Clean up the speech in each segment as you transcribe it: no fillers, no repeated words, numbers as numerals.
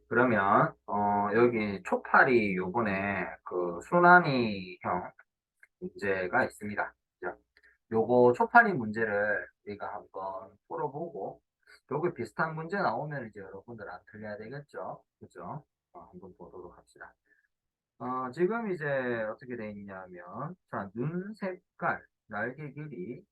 그러면 여기 초파리 요번에 그 순환이형 문제가 있습니다. 자, 요거 초파리 문제를 우리가 한번 풀어보고 요거 비슷한 문제 나오면 이제 여러분들 안 틀려야 되겠죠? 그죠? 한번 보도록 합시다. 지금 이제 어떻게 돼 있냐면 자, 눈 색깔, 날개 길이,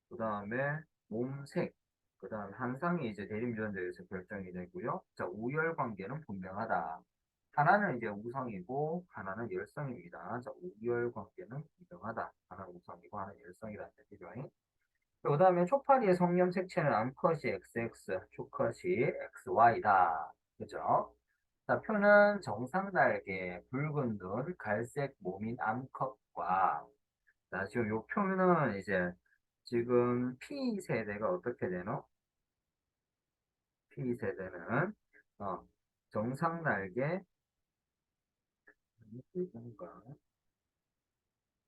그 다음에 몸색, 그 다음에 한상이 이제 대립유전자에서 결정이 되고요. 자, 우열 관계는 분명하다. 하나는 이제 우성이고 하나는 열성입니다. 자, 우열 관계는 분명하다. 하나는 우성이고 하나는 열성이라는 얘기죠. 그 다음에 초파리의 성염 색채는 암컷이 XX, 초컷이 XY다. 그죠? 자, 표는 정상 날개, 붉은 눈, 갈색 몸인 암컷과 자, 지금 요 표는 이제 지금 P 세대가 어떻게 되노? P 세대는 정상 날개 뭔가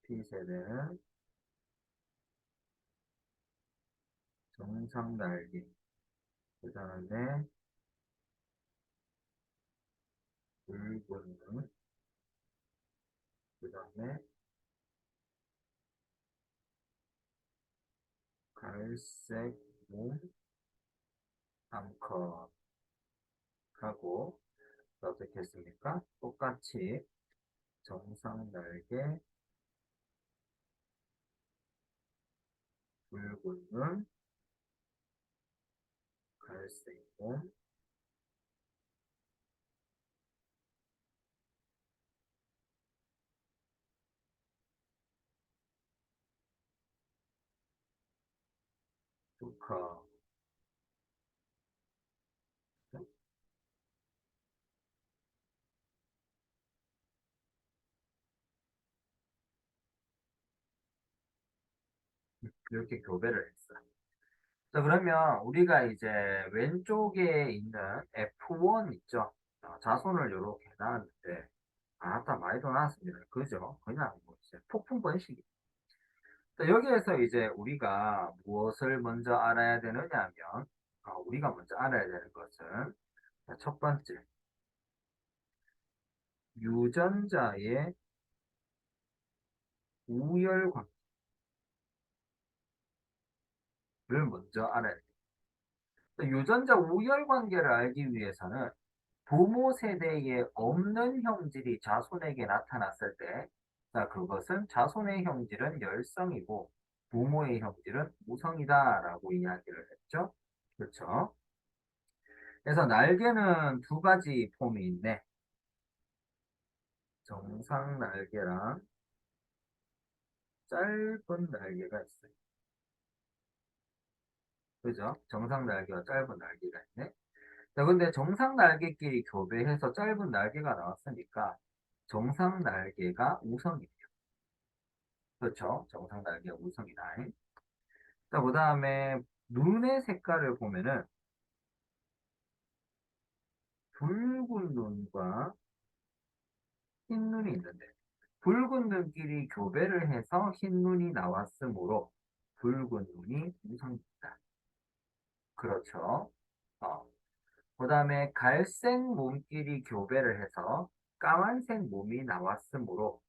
P 세대는 정상 날개 그 다음에 붉은 눈, 그 다음에 갈색 몸 암컷하고 어떻게 했습니까? 똑같이 정상 날개 붉은 눈 갈색 몸 조카 이렇게 교배를 했어. 자, 그러면 우리가 이제 왼쪽에 있는 F1 있죠? 자손을 이렇게 해놨는데, 아따, 많이도 나왔습니다. 그죠? 그냥 뭐 이제 폭풍 번식이. 자, 여기에서 이제 우리가 무엇을 먼저 알아야 되느냐 하면, 우리가 먼저 알아야 되는 것은, 자, 첫 번째, 유전자의 우열 관계를 먼저 알아야 돼요. 유전자 우열 관계를 알기 위해서는 부모 세대에 없는 형질이 자손에게 나타났을 때, 자, 그것은 자손의 형질은 열성이고 부모의 형질은 무성이다라고 이야기를 했죠. 그렇죠? 그래서 날개는 두 가지 폼이 있네. 정상 날개랑 짧은 날개가 있어요. 그죠? 정상 날개와 짧은 날개가 있네. 자, 근데 정상 날개끼리 교배해서 짧은 날개가 나왔으니까 정상 날개가 우성이에요. 그렇죠? 정상 날개가 우성이다. 자, 그 다음에 눈의 색깔을 보면은 붉은 눈과 흰 눈이 있는데 붉은 눈끼리 교배를 해서 흰 눈이 나왔으므로 붉은 눈이 우성입니다. 그렇죠. 어. 그 다음에 갈색 몸끼리 교배를 해서 까만색 몸이 나왔으므로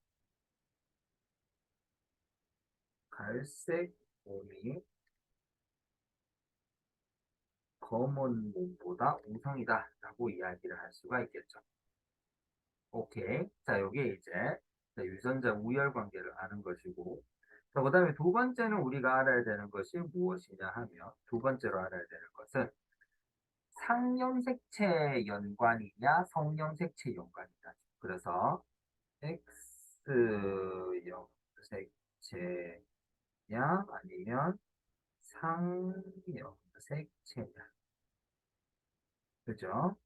갈색 몸이 검은 몸보다 우성이다 라고 이야기를 할 수가 있겠죠. 오케이. 자, 여기에 이제 자, 유전자 우열 관계를 아는 것이고, 자, 그 다음에 두 번째는 우리가 알아야 되는 것이 무엇이냐 하면, 두 번째로 알아야 되는 것은 상염색체 연관이냐, 성염색체 연관이냐. 그래서 X염색체냐, 아니면 상염색체냐. 그죠?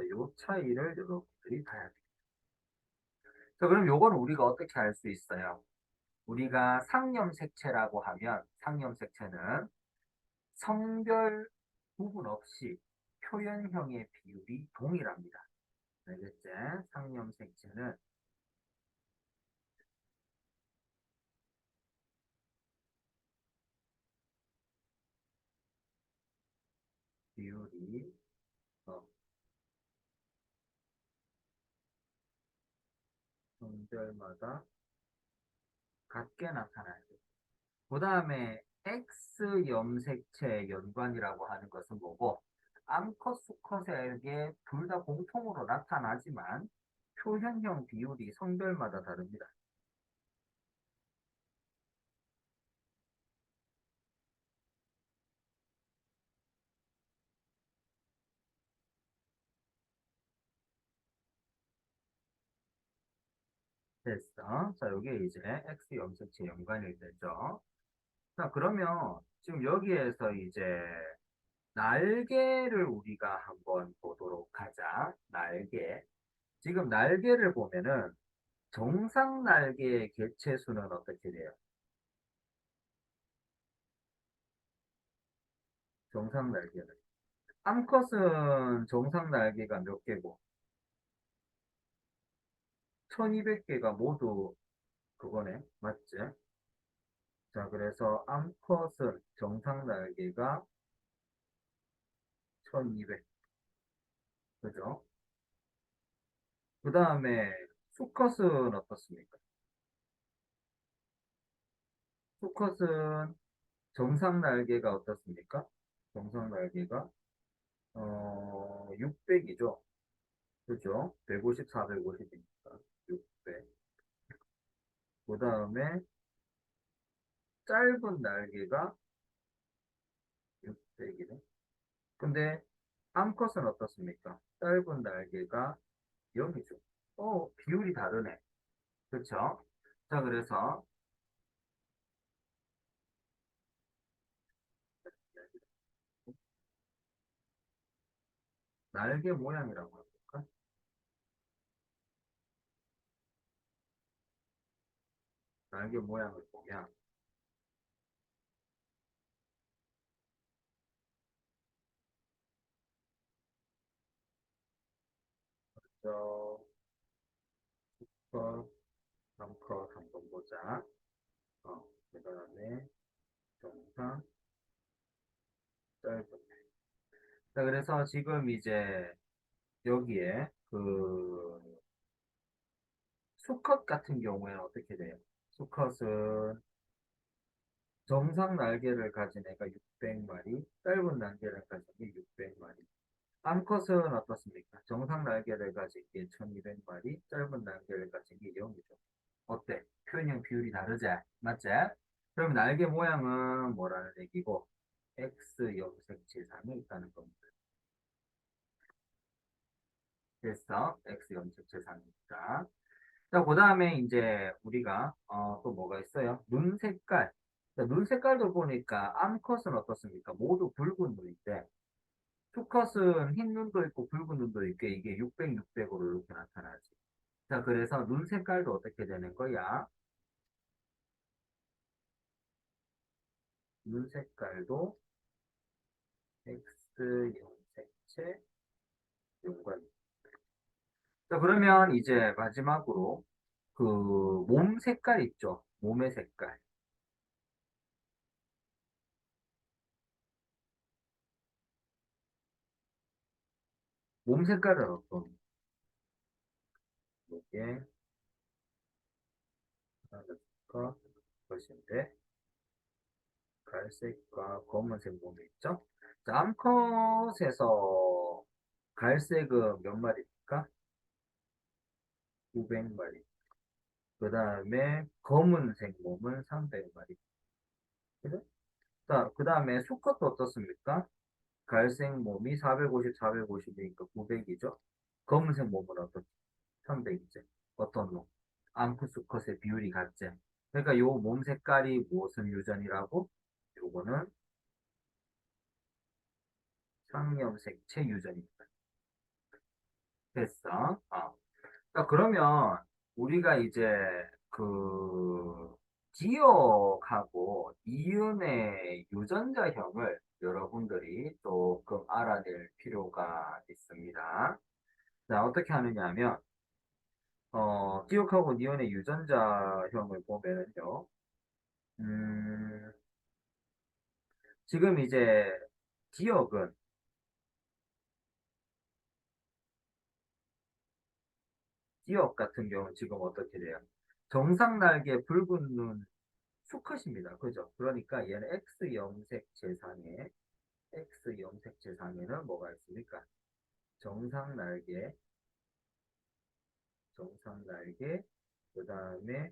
요 차이를 여러분들이 봐야 돼요. 자, 그럼 요거는 우리가 어떻게 알 수 있어요? 우리가 상염색체라고 하면 상염색체는 성별 구분 없이 표현형의 비율이 동일합니다. 알겠지? 상염색체는 비율이 어, 성별마다 같게 나타나야 돼. 그 다음에 X 염색체 연관이라고 하는 것은 뭐고, 암컷, 수컷에게 둘 다 공통으로 나타나지만 표현형 비율이 성별마다 다릅니다. 됐어. 자, 여기 이제 X 염색체 연관이 되죠. 자, 그러면 지금 여기에서 이제 날개를 우리가 한번 보도록 하자. 날개. 지금 날개를 보면은 정상 날개의 개체 수는 어떻게 돼요? 정상 날개는. 암컷은 정상 날개가 몇 개고, 1200개가 모두 그거네. 맞지? 자, 그래서 암컷은 정상 날개가 1200. 그죠? 그 다음에 수컷은 어떻습니까? 수컷은 정상 날개가 어떻습니까? 정상 날개가 600이죠. 그죠? 150, 450이니까 600. 그 다음에 짧은 날개가 600이네. 근데 암컷은 어떻습니까? 짧은 날개가 0이죠. 비율이 다르네. 그렇죠? 자, 그래서 날개 모양이라고 할까? 날개 모양을 보면 저 컷, 3컷 한번 보자. 그다음에 정상, 짧은. 자, 그래서 지금 이제 여기에 그 수컷 같은 경우에는 어떻게 돼요? 수컷은 정상 날개를 가진 애가 600마리, 짧은 날개를 가진 게 600마리. 암컷은 어떻습니까? 정상 날개를 가진 게 1200마리, 짧은 날개를 가진 게 0이죠. 어때? 표현형 비율이 다르지? 맞지? 그럼 날개 모양은 뭐라는 얘기고, X 염색 지상이 있다는 겁니다. 됐어? X 염색 지상이니까. 자, 그 다음에 이제 우리가 또 뭐가 있어요? 눈 색깔. 자, 눈 색깔도 보니까 암컷은 어떻습니까? 모두 붉은 눈인데 수컷은 흰 눈도 있고 붉은 눈도 있고 이게 600, 600으로 이렇게 나타나지. 자, 그래서 눈 색깔도 어떻게 되는 거야? 눈 색깔도 X 염색체 연관. 자, 그러면 이제 마지막으로 그 몸 색깔 있죠? 몸의 색깔. 몸 색깔은 어떤 게 하나가 것인데 갈색과 검은색 몸이 있죠? 자, 암컷에서 갈색은 몇 마리입니까? 900마리. 그 다음에 검은색 몸은 300마리. 그죠? 자, 그 다음에 수컷도 어떻습니까? 갈색 몸이 450, 450이니까 900이죠? 검은색 몸은 어떻게? 300이죠? 어떤 놈? 암컷, 수컷의 비율이 같지? 그러니까 요 몸 색깔이 무슨 유전이라고? 요거는 상염색체 유전입니다. 됐어? 자, 그러면 우리가 이제 그 기억하고 이음의 유전자형을 여러분들이 조금 알아낼 필요가 있습니다. 자, 어떻게 하느냐 하면 기억하고 니은의 유전자형을 보면은요. 음, 지금 이제 기억은 기억 같은 경우는 지금 어떻게 돼요? 정상 날개 붉은 눈 수컷입니다. 그죠? 그러니까 얘는 X염색 재상에 X염색 재상에는 뭐가 있습니까? 정상 날개, 정상 날개, 그 다음에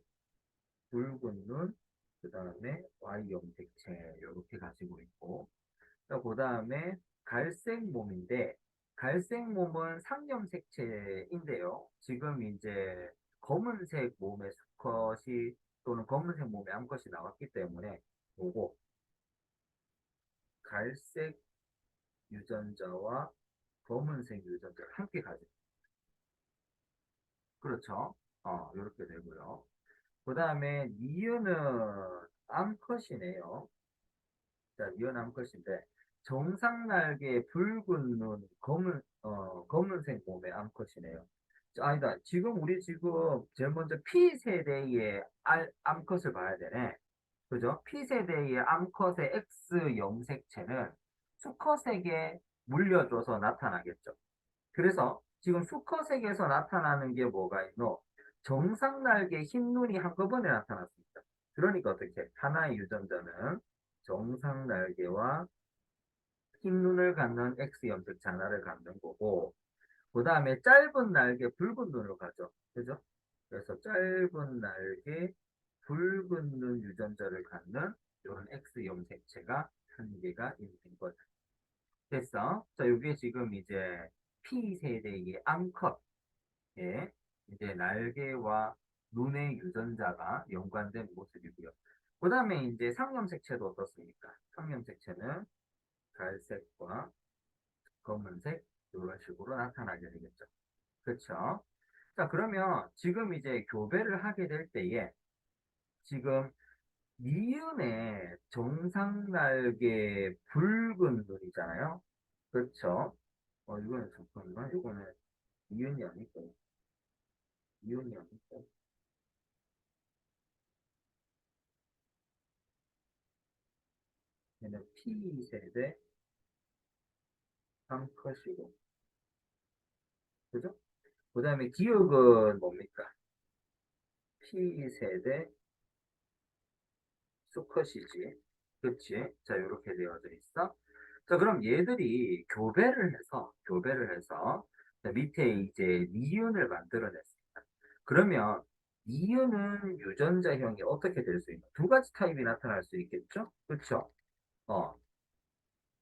붉은 눈, 그 다음에 Y염색체 이렇게 가지고 있고, 그 다음에 갈색 몸인데 갈색 몸은 상염색체인데요. 지금 이제 검은색 몸의 수컷이 또는 검은색 몸의 암컷이 나왔기 때문에 요거 갈색 유전자와 검은색 유전자를 함께 가지고 그렇죠. 이렇게 되고요. 그 다음에 니은은 암컷이네요. 자, 니은 암컷인데 정상 날개 붉은 눈 검은색 몸의 암컷이네요. 자, 아니다. 지금 우리 지금 제일 먼저 P 세대의 암컷을 봐야 되네. 그죠? P 세대의 암컷의 X 염색체는 수컷에게 물려줘서 나타나겠죠. 그래서 지금 수컷에게서 나타나는 게 뭐가 있노? 정상 날개 흰 눈이 한꺼번에 나타났습니다. 그러니까 어떻게? 하나의 유전자는 정상 날개와 흰 눈을 갖는 X 염색 하나를 갖는 거고, 그 다음에 짧은 날개 붉은 눈으로 가죠. 그죠? 그래서 짧은 날개 붉은 눈 유전자를 갖는 이런 X 염색체가 한 개가 있는 거죠. 됐어? 자, 이게 지금 이제 P 세대의 암컷 예, 이제 날개와 눈의 유전자가 연관된 모습이고요. 그 다음에 이제 상염색체도 어떻습니까? 상염색체는 갈색과 검은색 이런 식으로 나타나게 되겠죠. 그렇죠? 자, 그러면 지금 이제 교배를 하게 될 때에 지금 니은의 정상 날개 붉은 눈이잖아요. 그렇죠? 이거는 잠깐만, 이거는 니은이 아니고, 니은이 아니고, 얘는 P 세대 암컷이고, 그죠? 그 다음에 기억은 뭡니까? P 세대 수컷이지. 그치? 자, 이렇게 되어져 있어. 자, 그럼 얘들이 교배를 해서, 자, 밑에 이제 니은을 만들어냈습니다. 그러면 니은은 유전자형이 어떻게 될 수 있나? 두 가지 타입이 나타날 수 있겠죠? 그쵸? 어.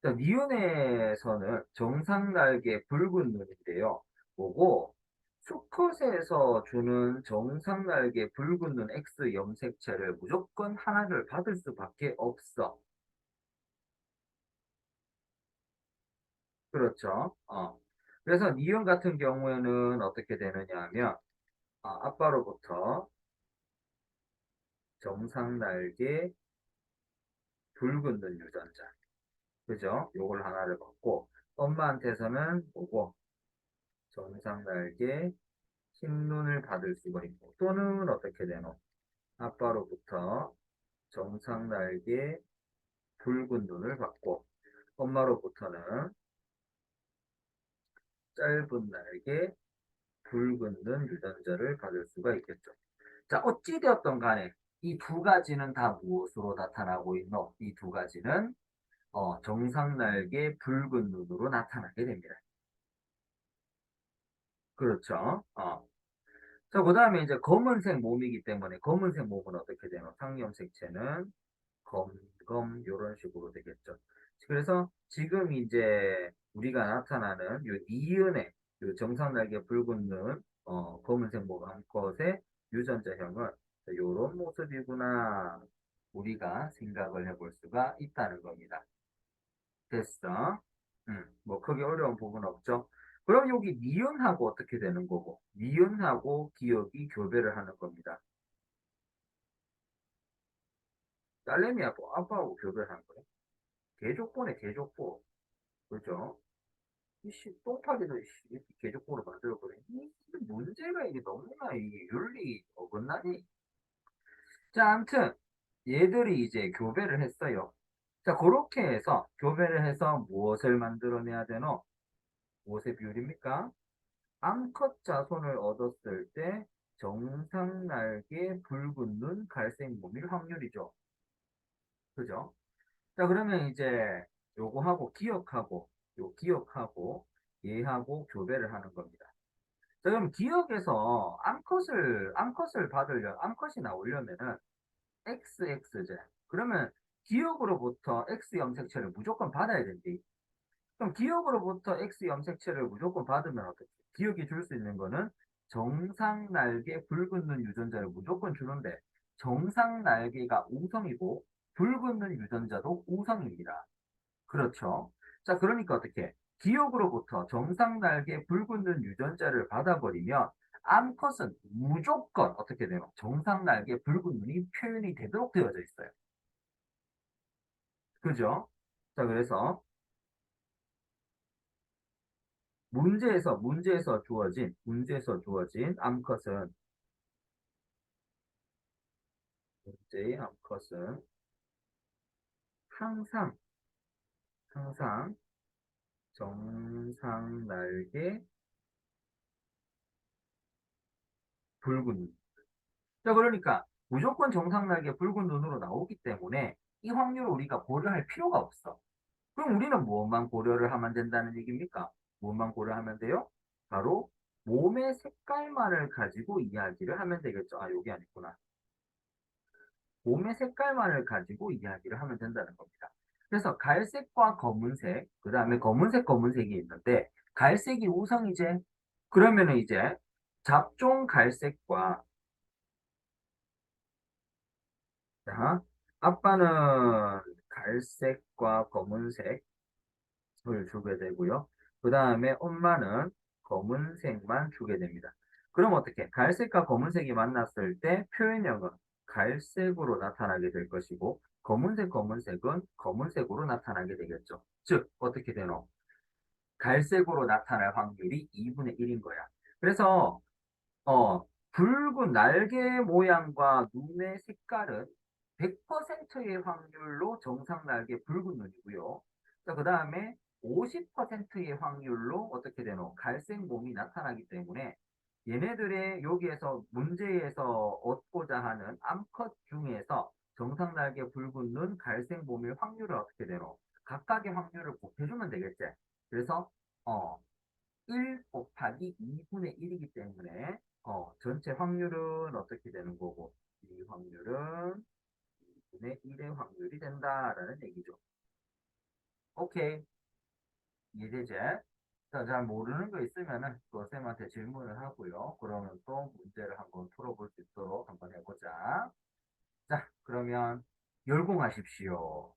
자, 니은에서는 정상 날개 붉은 눈인데요. 뭐고, 수컷에서 주는 정상 날개 붉은 눈 X 염색체를 무조건 하나를 받을 수밖에 없어. 그렇죠. 그래서 니은 같은 경우에는 어떻게 되느냐 하면, 아빠로부터 정상 날개 붉은 눈 유전자. 그죠? 요걸 하나를 받고, 엄마한테서는 뭐고, 정상 날개 흰눈을 받을 수가 있고 또는 어떻게 되노? 아빠로부터 정상 날개 붉은 눈을 받고 엄마로부터는 짧은 날개 붉은 눈 유전자를 받을 수가 있겠죠. 자, 어찌되었던 간에 이 두 가지는 다 무엇으로 나타나고 있노? 이 두 가지는 정상 날개 붉은 눈으로 나타나게 됩니다. 그렇죠. 자, 그 다음에 이제 검은색 몸이기 때문에 검은색 몸은 어떻게 되노? 상염색체는 검, 요런 식으로 되겠죠. 그래서 지금 이제 우리가 나타나는 요 니은의 요 정상 날개 붉은 눈, 검은색 모양 것의 유전자형은 요런 모습이구나. 우리가 생각을 해볼 수가 있다는 겁니다. 됐어? 뭐 크게 어려운 부분 없죠? 그럼 여기 니은하고 어떻게 되는 거고? 니은하고 기억이 교배를 하는 겁니다. 딸내미하고 아빠하고 교배를 하는 거예요. 개족보네, 개족보. 그죠? 이씨, 똥파리도 이씨, 이렇게 개족보로 만들어버려. 이 문제가 이게 너무나 이 윤리 어긋나니. 자, 암튼, 얘들이 이제 교배를 했어요. 자, 그렇게 해서, 교배를 해서 무엇을 만들어내야 되노? 무엇의 비율입니까? 암컷 자손을 얻었을 때 정상 날개, 붉은 눈, 갈색 몸일 확률이죠. 그죠? 자, 그러면 이제 요거하고 기억하고, 요 기억하고, 얘하고 교배를 하는 겁니다. 자, 그럼 기억에서 암컷을 받으려, 암컷이 나오려면은 XX제. 그러면 기억으로부터 X 염색체를 무조건 받아야 된대. 그럼 기억으로부터 X 염색체를 무조건 받으면 어떻게? 기억이 줄 수 있는 거는 정상 날개 붉은 눈 유전자를 무조건 주는데 정상 날개가 우성이고 붉은 눈 유전자도 우성입니다. 그렇죠. 자, 그러니까 어떻게? 기억으로부터 정상 날개 붉은 눈 유전자를 받아버리면 암컷은 무조건 어떻게 돼요? 정상 날개 붉은 눈이 표현이 되도록 되어져 있어요. 그죠? 자, 그래서 문제에서 주어진 문제의 암컷은 항상, 항상 정상 날개 붉은 눈. 자, 그러니까 무조건 정상 날개 붉은 눈으로 나오기 때문에 이 확률을 우리가 고려할 필요가 없어. 그럼 우리는 무엇만 고려를 하면 된다는 얘기입니까? 무엇만 고려하면 돼요? 바로 몸의 색깔만을 가지고 이야기를 하면 되겠죠. 아, 여기 아니구나. 몸의 색깔만을 가지고 이야기를 하면 된다는 겁니다. 그래서 갈색과 검은색, 그 다음에 검은색이 있는데, 갈색이 우성이제? 그러면은 이제 잡종 갈색과, 자, 아빠는 갈색과 검은색, 을 주게 되고요. 그 다음에 엄마는 검은색만 주게 됩니다. 그럼 어떻게? 갈색과 검은색이 만났을 때 표현형은 갈색으로 나타나게 될 것이고, 검은색은 검은색으로 나타나게 되겠죠. 즉, 어떻게 되노? 갈색으로 나타날 확률이 2분의 1인 거야. 그래서 붉은 날개 모양과 눈의 색깔은 100%의 확률로 정상 날개 붉은 눈이고요. 자, 그 다음에 50%의 확률로 어떻게 되노? 갈색 몸이 나타나기 때문에 얘네들의 여기에서 문제에서 얻고자 하는 암컷 중에서 정상 날개 붉은 눈, 갈색 몸일 확률을 어떻게 되노? 각각의 확률을 곱해주면 되겠지. 그래서 어, 1 곱하기 2분의 1이기 때문에 전체 확률은 어떻게 되는 거고 이 확률은 2분의 1의 확률이 된다라는 얘기죠. 오케이. 이해되지? 자, 잘 모르는 거 있으면은 또 쌤한테 질문을 하고요. 그러면 또 문제를 한번 풀어볼 수 있도록 한번 해보자. 자, 그러면 열공하십시오.